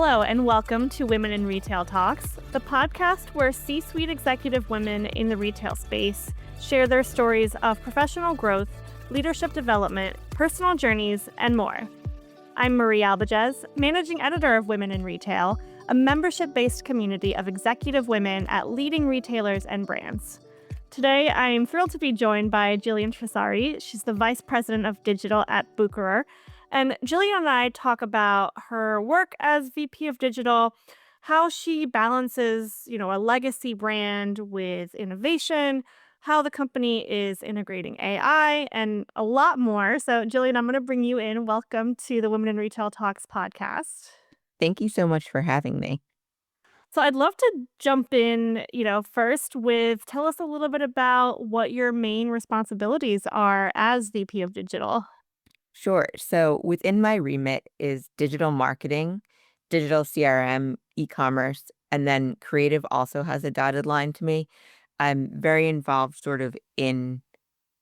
Hello, and welcome to Women in Retail Talks, the podcast where C-suite executive women in the retail space share their stories of professional growth, leadership development, personal journeys, and more. I'm Marie Albajes, managing editor of Women in Retail, a membership-based community of executive women at leading retailers and brands. Today, I'm thrilled to be joined by Jillian Chisari. She's the Vice President of Digital at Bucherer. And Jillian and I talk about her work as VP of Digital, how she balances, a legacy brand with innovation, how the company is integrating AI, and a lot more. So, Jillian, I'm going to bring you in. Welcome to the Women in Retail Talks podcast. Thank you so much for having me. So I'd love to jump in, first with tell us a little bit about what your main responsibilities are as VP of Digital. Sure. So within my remit is digital marketing, digital CRM, e-commerce, and then creative also has a dotted line to me. I'm very involved sort of in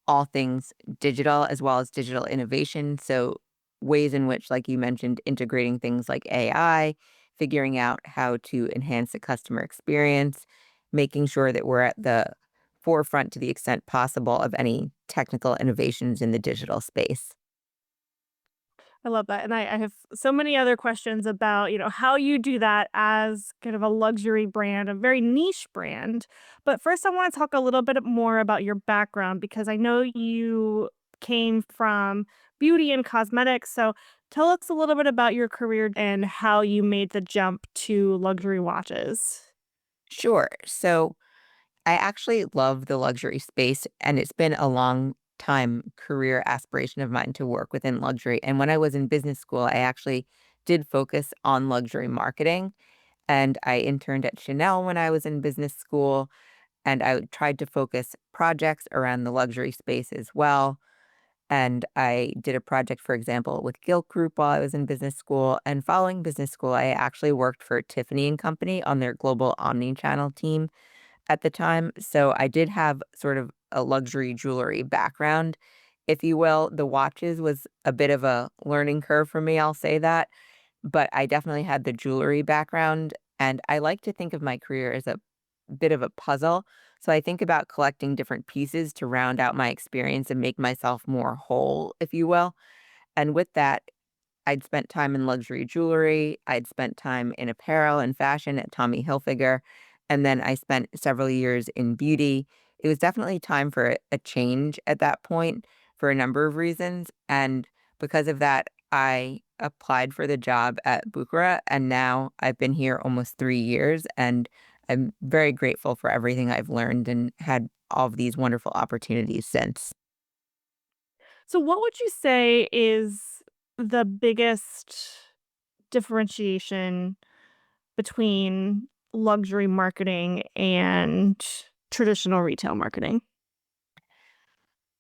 all things digital as well as digital innovation. So ways in which, like you mentioned, integrating things like AI, figuring out how to enhance the customer experience, making sure that we're at the forefront to the extent possible of any technical innovations in the digital space. I love that. And I have so many other questions about, how you do that as kind of a luxury brand, a very niche brand. But first, I want to talk a little bit more about your background because I know you came from beauty and cosmetics. So tell us a little bit about your career and how you made the jump to luxury watches. Sure. So I actually love the luxury space, and it's been a long time career aspiration of mine to work within luxury. And when I was in business school, I actually did focus on luxury marketing. And I interned at Chanel when I was in business school, and I tried to focus projects around the luxury space as well. And I did a project, for example, with Gilt Group while I was in business school. And following business school, I actually worked for Tiffany and Company on their global omni-channel team at the time. So I did have sort of a luxury jewelry background, if you will. The watches was a bit of a learning curve for me, I'll say that. But I definitely had the jewelry background. And I like to think of my career as a bit of a puzzle. So I think about collecting different pieces to round out my experience and make myself more whole, if you will. And with that, I'd spent time in luxury jewelry. I'd spent time in apparel and fashion at Tommy Hilfiger. And then I spent several years in beauty. It was definitely time for a change at that point for a number of reasons. And because of that, I applied for the job at Bucherer. And now I've been here almost 3 years. And I'm very grateful for everything I've learned and had all of these wonderful opportunities since. So, what would you say is the biggest differentiation between luxury marketing and traditional retail marketing?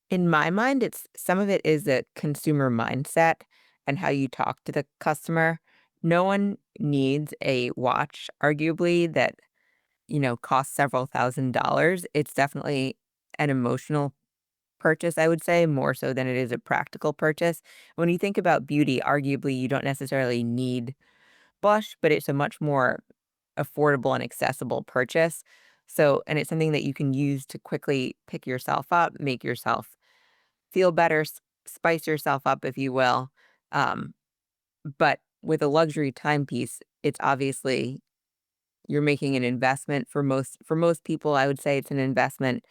In my mind, it's some of it is a consumer mindset and how you talk to the customer. No one needs a watch, arguably, that, costs several $1,000s. It's definitely an emotional purchase, I would say, more so than it is a practical purchase. When you think about beauty, arguably, you don't necessarily need blush, but it's a much more affordable and accessible purchase. So, and it's something that you can use to quickly pick yourself up, make yourself feel better, spice yourself up, if you will. Um, but with a luxury timepiece, it's obviously you're making an investment for most people. I would say it's an investment.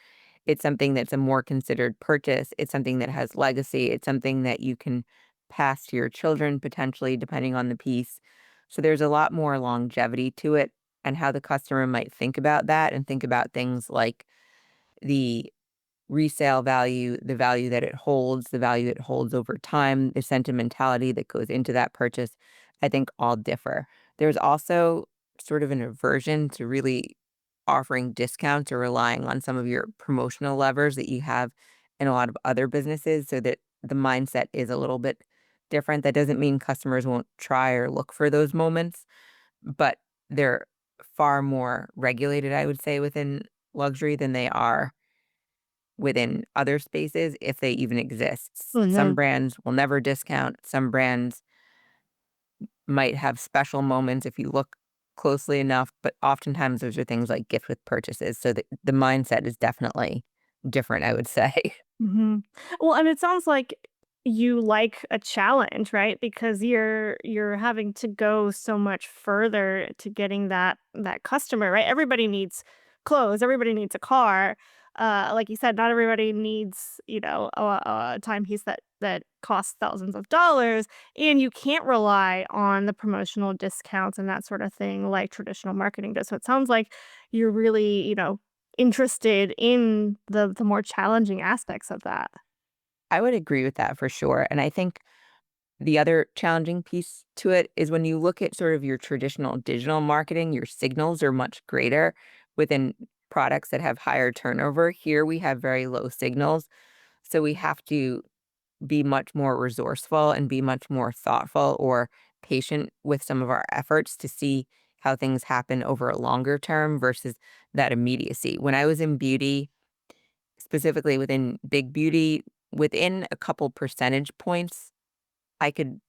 It's something that's a more considered purchase. It's something that has legacy. It's something that you can pass to your children potentially, depending on the piece. So there's a lot more longevity to it and how the customer might think about that and think about things like the resale value, the value that it holds, the value it holds over time, the sentimentality that goes into that purchase, I think all differ. There's also sort of an aversion to really offering discounts or relying on some of your promotional levers that you have in a lot of other businesses so that the mindset is a little bit different. That doesn't mean customers won't try or look for those moments, but they're far more regulated, I would say, within luxury than they are within other spaces, if they even exist. Oh, Some yeah. brands will never discount. Some brands might have special moments if you look closely enough, but oftentimes those are things like gift with purchases. So the mindset is definitely different, I would say. Mhm. Well, and it sounds like you like a challenge, right? Because you're having to go so much further to getting that customer, right? Everybody needs clothes, everybody needs a car. Like you said, not everybody needs, a timepiece that costs thousands of dollars, and you can't rely on the promotional discounts and that sort of thing like traditional marketing does. So it sounds like you're really, interested in the more challenging aspects of that. I would agree with that for sure. And I think the other challenging piece to it is when you look at sort of your traditional digital marketing, your signals are much greater within products that have higher turnover. Here we have very low signals. So we have to be much more resourceful and be much more thoughtful or patient with some of our efforts to see how things happen over a longer term versus that immediacy. When I was in beauty, specifically within big beauty, within a couple percentage points, I could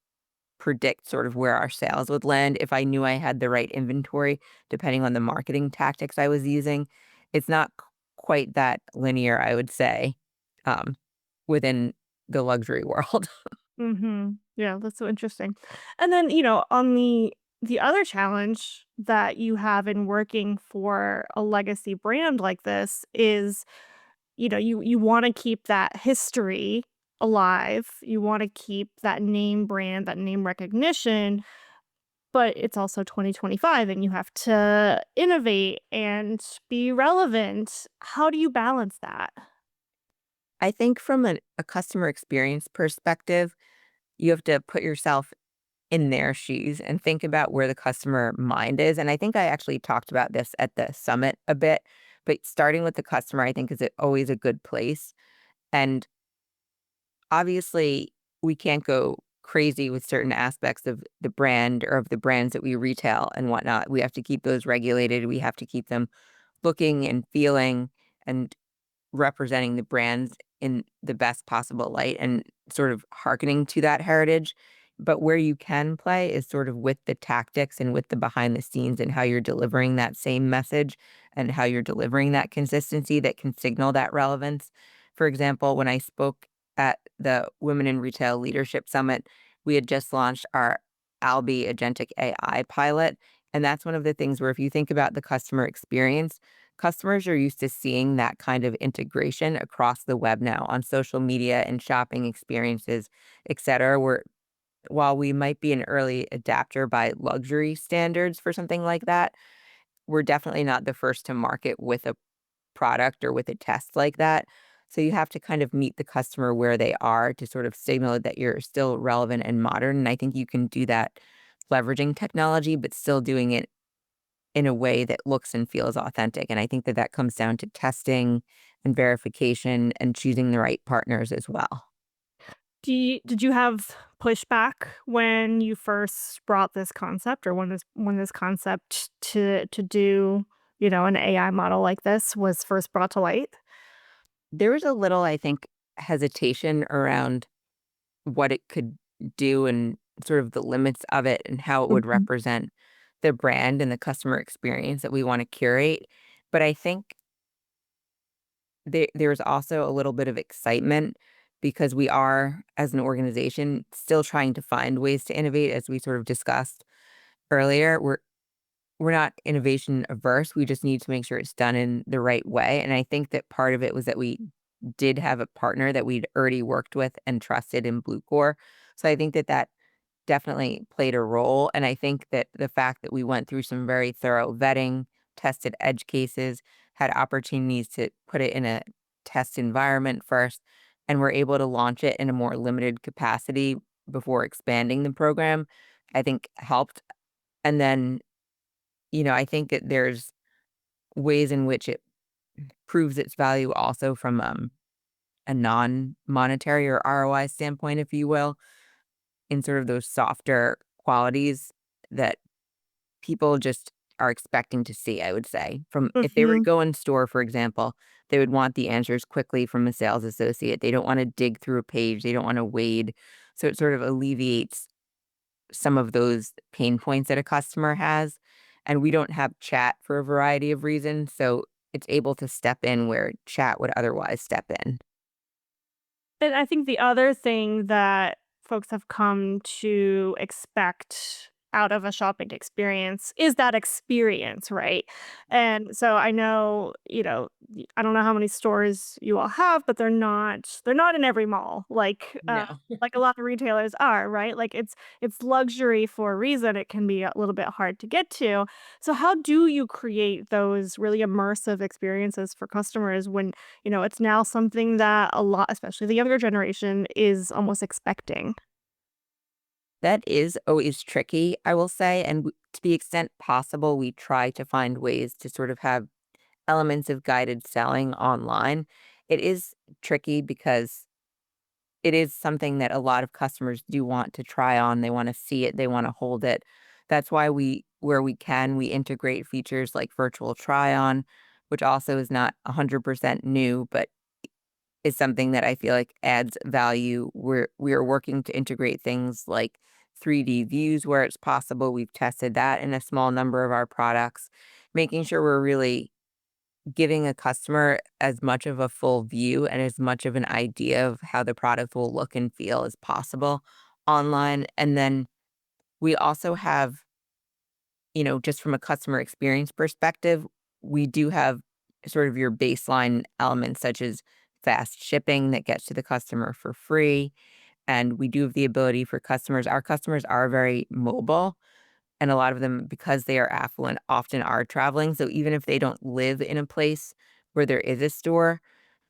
predict sort of where our sales would land if I knew I had the right inventory, depending on the marketing tactics I was using. It's not quite that linear, I would say, um, within the luxury world. Mhm. Yeah, that's so interesting. And then, on the other challenge that you have in working for a legacy brand like this is, you wanna keep that history alive. You wanna keep that name brand, that name recognition, but it's also 2025 and you have to innovate and be relevant. How do you balance that? I think from a customer experience perspective, you have to put yourself in their shoes and think about where the customer mind is. And I think I actually talked about this at the summit a bit, but starting with the customer, I think always a good place. And obviously, we can't go crazy with certain aspects of the brand or of the brands that we retail and whatnot. We have to keep those regulated. We have to keep them looking and feeling and representing the brands in the best possible light and sort of hearkening to that heritage. But where you can play is sort of with the tactics and with the behind the scenes and how you're delivering that same message and how you're delivering that consistency that can signal that relevance. For example, when I spoke at the Women in Retail Leadership Summit, we had just launched our Albi Agentic AI pilot. And that's one of the things where if you think about the customer experience, customers are used to seeing that kind of integration across the web now on social media and shopping experiences, et cetera, where while we might be an early adapter by luxury standards for something like that, we're definitely not the first to market with a product or with a test like that. So you have to kind of meet the customer where they are to sort of signal that you're still relevant and modern. And I think you can do that leveraging technology, but still doing it in a way that looks and feels authentic. And I think that that comes down to testing and verification and choosing the right partners as well. Did you have pushback when you first brought this concept or when this concept to do, an AI model like this was first brought to light? There was a little, I think, hesitation around what it could do and sort of the limits of it and how it would Mhm. represent the brand and the customer experience that we want to curate. But I think there's also a little bit of excitement because we are, as an organization, still trying to find ways to innovate, as we sort of discussed earlier. We're not innovation averse. We just need to make sure it's done in the right way. And I think that part of it was that we did have a partner that we'd already worked with and trusted in Bluecore. So I think that that definitely played a role. And I think that the fact that we went through some very thorough vetting, tested edge cases, had opportunities to put it in a test environment first, and were able to launch it in a more limited capacity before expanding the program, I think helped. And then, I think that there's ways in which it proves its value also from a non monetary or ROI standpoint, if you will, in sort of those softer qualities that people just are expecting to see, I would say. From if they were to Mhm. go in store, for example, they would want the answers quickly from a sales associate. They don't want to dig through a page. They don't want to wade. So it sort of alleviates some of those pain points that a customer has. And we don't have chat for a variety of reasons. So it's able to step in where chat would otherwise step in. And I think the other thing that folks have come to expect out of a shopping experience is that experience, right? And so I know, I don't know how many stores you all have, but they're not in every mall No. like a lot of retailers are, right? Like it's luxury for a reason. It can be a little bit hard to get to. So how do you create those really immersive experiences for customers when it's now something that a lot, especially the younger generation, is almost expecting. That is always tricky, I will say. And to the extent possible, we try to find ways to sort of have elements of guided selling online. It is tricky because it is something that a lot of customers do want to try on. They want to see it, they want to hold it. That's why where we can, we integrate features like virtual try on, which also is not 100% new, but is something that I feel like adds value. We are working to integrate things like 3D views where it's possible. We've tested that in a small number of our products, making sure we're really giving a customer as much of a full view and as much of an idea of how the product will look and feel as possible online. And then we also have, just from a customer experience perspective, we do have sort of your baseline elements such as fast shipping that gets to the customer for free. And we do have the ability for our customers are very mobile. And a lot of them, because they are affluent, often are traveling. So even if they don't live in a place where there is a store,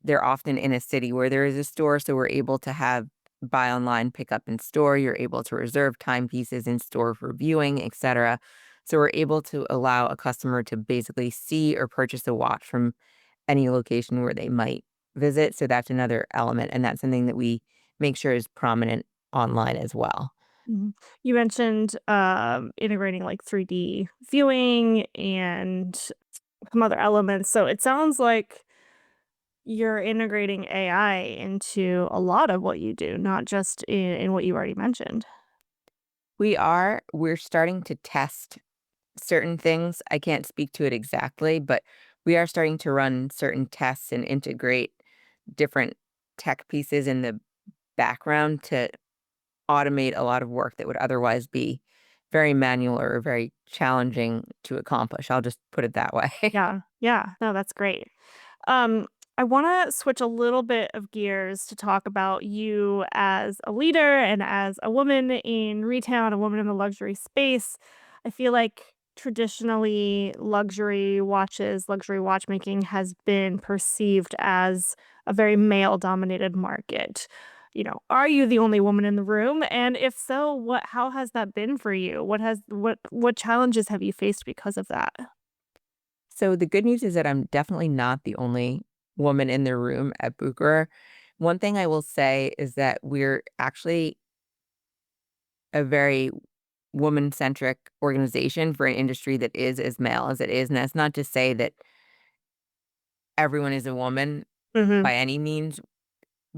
they're often in a city where there is a store. So we're able to have buy online, pick up in store. You're able to reserve timepieces in store for viewing, etc. So we're able to allow a customer to basically see or purchase a watch from any location where they might visit. So that's another element. And that's something that we make sure is prominent online as well. Mhm. You mentioned integrating like 3D viewing and some other elements. So it sounds like you're integrating AI into a lot of what you do, not just in what you already mentioned. We're starting to test certain things. I can't speak to it exactly, but we are starting to run certain tests and integrate different tech pieces in the background to automate a lot of work that would otherwise be very manual or very challenging to accomplish. I'll just put it that way. Yeah. Yeah. No, that's great. Um, I want to switch a little bit of gears to talk about you as a leader and as a woman in retail and a woman in the luxury space. I feel like traditionally luxury watches, luxury watchmaking has been perceived as a very male dominated market. Are you the only woman in the room? And if so, how has that been for you? What challenges have you faced because of that? So the good news is that I'm definitely not the only woman in the room at Bucherer. One thing I will say is that we're actually a very woman-centric organization for an industry that is as male as it is, and that's not to say that everyone is a woman Mhm. by any means,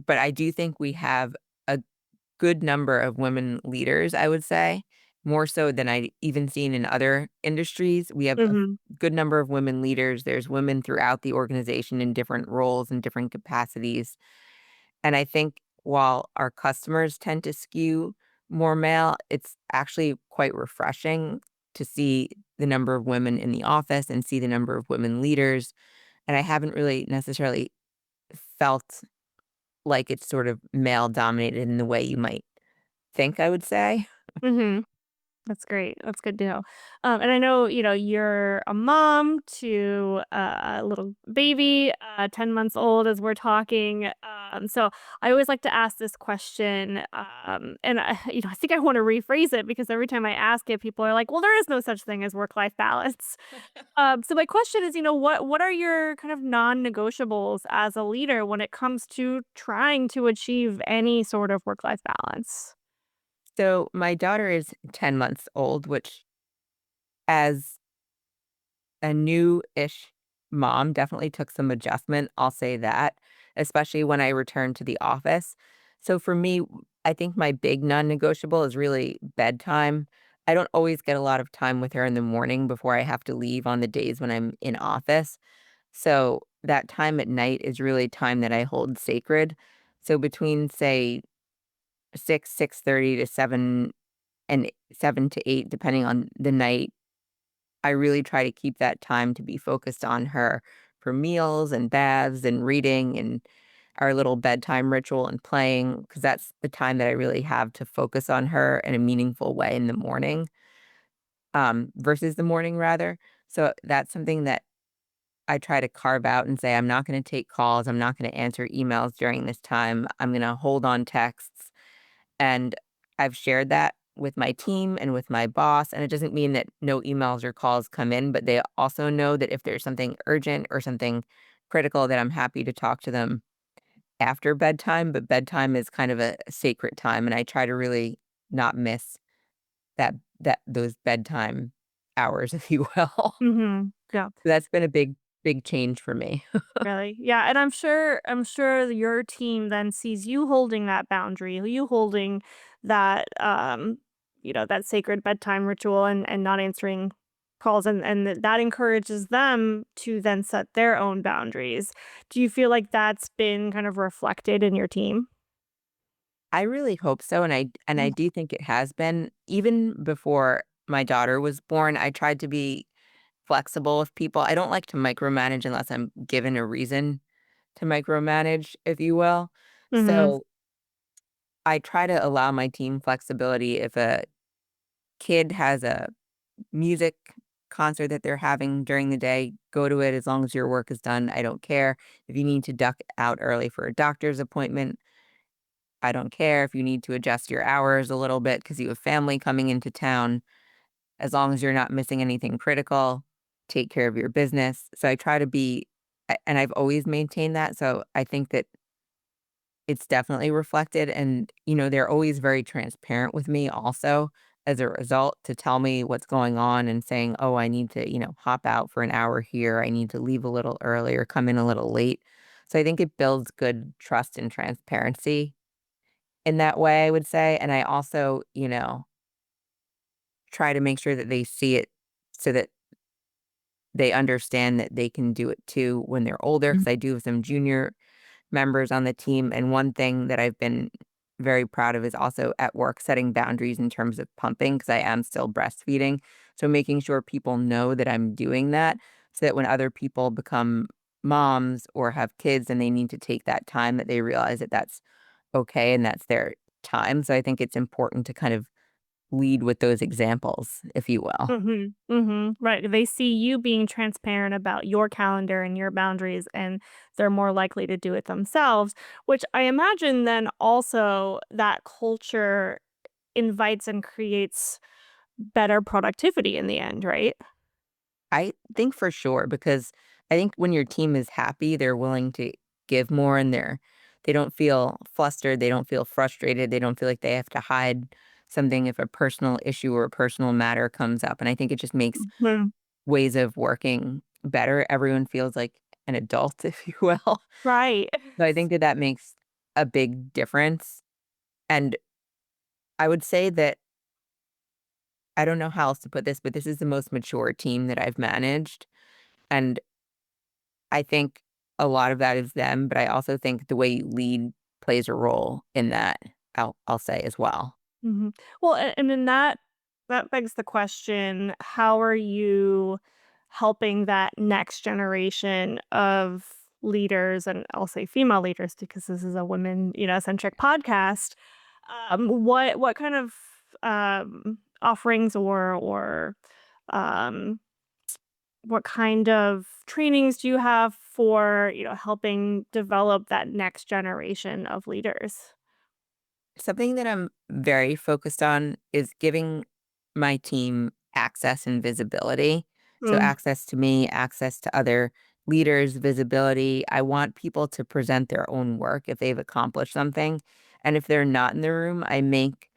but I do think we have a good number of women leaders, I would say, more so than I even seen in other industries. We have a Mhm. good number of women leaders. There's women throughout the organization in different roles and different capacities. And I think while our customers tend to skew more male, it's actually quite refreshing to see the number of women in the office and see the number of women leaders. And I haven't really necessarily felt like it's sort of male dominated in the way you might think, I would say. Mhm. That's great. That's good to know. And I know, you're a mom to a little baby, 10 months old as we're talking. So I always like to ask this question. And I think I want to rephrase it because every time I ask it, people are like, well, there is no such thing as work-life balance. So my question is, what are your kind of non-negotiables as a leader when it comes to trying to achieve any sort of work-life balance? So my daughter is 10 months old, which as a new-ish mom definitely took some adjustment. I'll say that, especially when I returned to the office. So for me, I think my big non-negotiable is really bedtime. I don't always get a lot of time with her in the morning before I have to leave on the days when I'm in office. So that time at night is really time that I hold sacred. So between say 6:30 to 7 and 7 to 8, depending on the night, I really try to keep that time to be focused on her for meals and baths and reading and our little bedtime ritual and playing, because that's the time that I really have to focus on her in a meaningful way in the morning, versus the morning rather. So that's something that I try to carve out and say, I'm not going to take calls. I'm not going to answer emails during this time. I'm going to hold on texts. And I've shared that with my team and with my boss. And it doesn't mean that no emails or calls come in, but they also know that if there's something urgent or something critical, that I'm happy to talk to them after bedtime. But bedtime is kind of a sacred time. And I try to really not miss those bedtime hours, if you will. Mhm. Yeah. That's been a big change for me. Really? Yeah, and I'm sure your team then sees you holding that boundary, you holding that, that sacred bedtime ritual and not answering calls, and that encourages them to then set their own boundaries. Do you feel like that's been kind of reflected in your team? I really hope so, and I Mm. do think it has been. Even before my daughter was born, I tried to be flexible with people. I don't like to micromanage unless I'm given a reason to micromanage, if you will. Mhm. So, I try to allow my team flexibility. If a kid has a music concert that they're having during the day, go to it as long as your work is done. I don't care. If you need to duck out early for a doctor's appointment, I don't care. If you need to adjust your hours a little bit because you have family coming into town, as long as you're not missing anything critical, take care of your business. So I try to be, and I've always maintained that. So I think that it's definitely reflected. And, they're always very transparent with me also as a result to tell me what's going on and saying, oh, I need to, hop out for an hour here. I need to leave a little early or come in a little late. So I think it builds good trust and transparency in that way, I would say. And I also, try to make sure that they see it so that they understand that they can do it too when they're older. Because I do have some junior members on the team, and one thing that I've been very proud of is also at work setting boundaries in terms of pumping because I am still breastfeeding. So making sure people know that I'm doing that so that when other people become moms or have kids and they need to take that time, that they realize that that's okay and that's their time. So I think it's important to kind of lead with those examples, if you will. Mhm, mhm, right, they see you being transparent about your calendar and your boundaries, and they're more likely to do it themselves, which I imagine then also that culture invites and creates better productivity in the end, right? I think for sure because I think when your team is happy, they're willing to give more and they don't feel flustered, they don't feel frustrated, they don't feel like they have to hide something if a personal issue or a personal matter comes up. And I think it just makes Mhm, ways of working better. Everyone feels like an adult, if you will. right. So I think that that makes a big difference. And I would say that I don't know how else to put this, but this is the most mature team that I've managed. And I think a lot of that is them, but I also think the way you lead plays a role in that, I'll say as well. Mhm. Well, and then that begs the question, how are you helping that next generation of leaders, and I'll say female leaders because this is a women, centric podcast. What kind of offerings or um what kind of trainings do you have for, helping develop that next generation of leaders? Something that I'm very focused on is giving my team access and visibility. So, Mm, access to me, access to other leaders, visibility. I want people to present their own work if they've accomplished something. And if they're not in the room, I make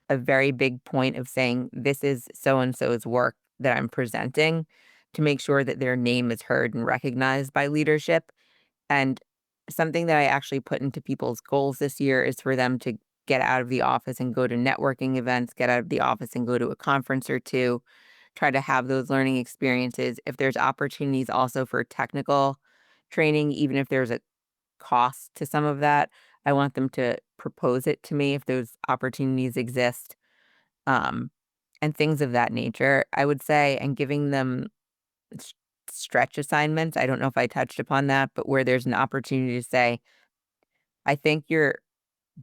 a very big point of saying, this is so and so's work that I'm presenting to make sure that their name is heard and recognized by leadership. And something that I actually put into people's goals this year is for them to get out of the office and go to networking events, get out of the office and go to a conference or two, try to have those learning experiences. If there's opportunities also for technical training, even if there's a cost to some of that, I want them to propose it to me if those opportunities exist, um, and things of that nature, I would say, and giving them s- stretch assignments. I don't know if I touched upon that, but where there's an opportunity to say, I think you're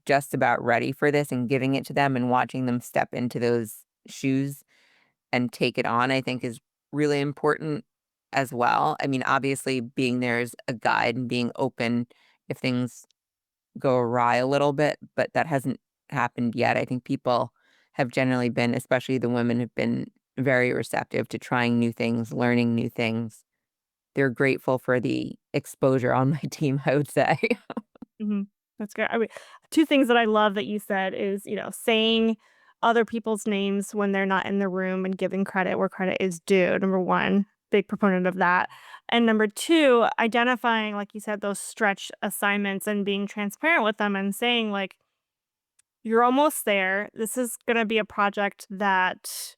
just about ready for this, and giving it to them and watching them step into those shoes and take it on, I think is really important as well. I mean, obviously, being there as a guide and being open if things go awry a little bit, but that hasn't happened yet. I think people have generally been, especially the women, have been very receptive to trying new things, learning new things. They're grateful for the exposure on my team, I would say. Mhm. That's good. I mean, 2 things that I love that you said is, saying other people's names when they're not in the room and giving credit where credit is due, number 1, big proponent of that. And number 2, identifying, like you said, those stretch assignments and being transparent with them and saying, like, "You're almost there. This is gonna be a project that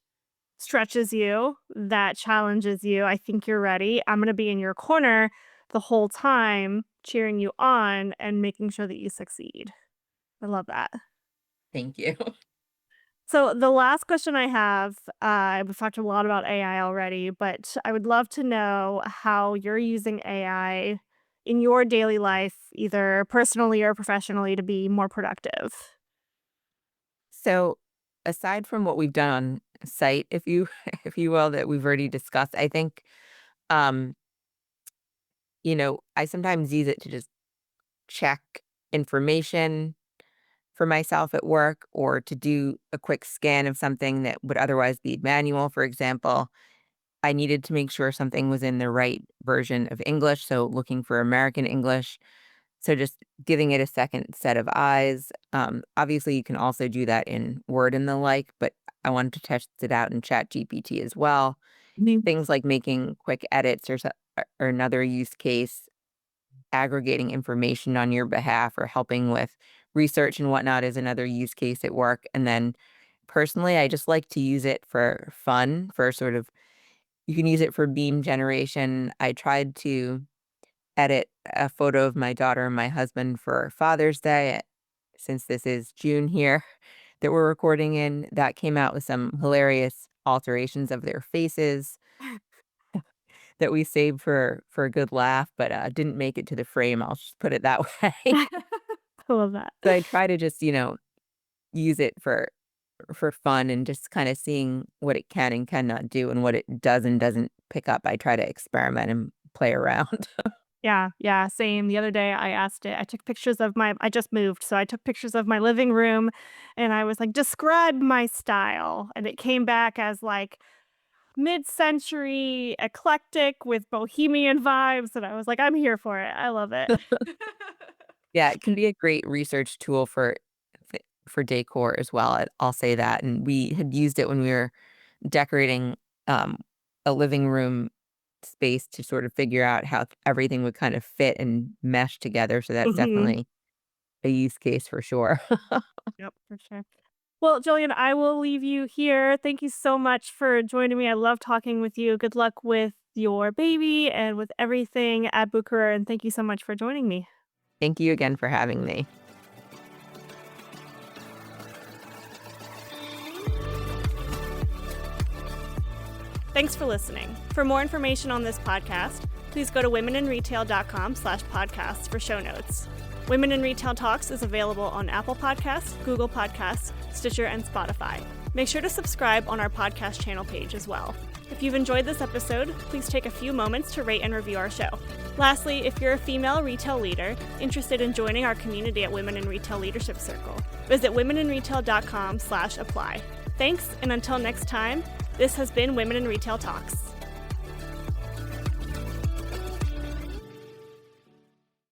stretches you, that challenges you. I think you're ready. I'm gonna be in your corner the whole time, cheering you on and making sure that you succeed." I love that. Thank you. So the last question I have, we've talked a lot about AI already, but I would love to know how you're using AI in your daily life, either personally or professionally, to be more productive. So, aside from what we've done on site, if you if you will, that we've already discussed, I think, um, I sometimes use it to just check information for myself at work or to do a quick scan of something that would otherwise be manual. For example, I needed to make sure something was in the right version of English, so looking for American English. So just giving it a second set of eyes. Obviously, you can also do that in Word and the like, but I wanted to test it out in Chat GPT as well. Mhm. Things like making quick edits or another use case, aggregating information on your behalf or helping with research and whatnot is another use case at work. And then personally, I just like to use it for fun, for sort of, you can use it for meme generation. I tried to edit a photo of my daughter and my husband for Father's Day, since this is June here that we're recording in. That came out with some hilarious alterations of their faces that we saved for a good laugh, but didn't make it to the frame. I'll just put it that way. I love that. So I try to just use it for fun and just kind of seeing what it can and cannot do and what it does and doesn't pick up. I try to experiment and play around. Yeah, yeah, same. The other day I asked it, I took pictures of I just moved, so I took pictures of my living room and I was like, "Describe my style." And it came back as like mid-century eclectic with bohemian vibes. And I was like, "I'm here for it. I love it." Yeah, it can be a great research tool for decor as well. I'll say that. And we had used it when we were decorating um, a living room space to sort of figure out how everything would kind of fit and mesh together. So that's Mhm. definitely a use case for sure. Yep, for sure. Well, Jillian, I will leave you here. Thank you so much for joining me. I love talking with you. Good luck with your baby and with everything at Bucherer, and thank you so much for joining me. Thank you again for having me. Thanks for listening. For more information on this podcast, please go to womeninretail.com/podcasts for show notes. Women in Retail Talks is available on Apple Podcasts, Google Podcasts, Stitcher, and Spotify. Make sure to subscribe on our podcast channel page as well. If you've enjoyed this episode, please take a few moments to rate and review our show. Lastly, if you're a female retail leader interested in joining our community at Women in Retail Leadership Circle, visit womeninretail.com/apply. Thanks, and until next time, this has been Women in Retail Talks.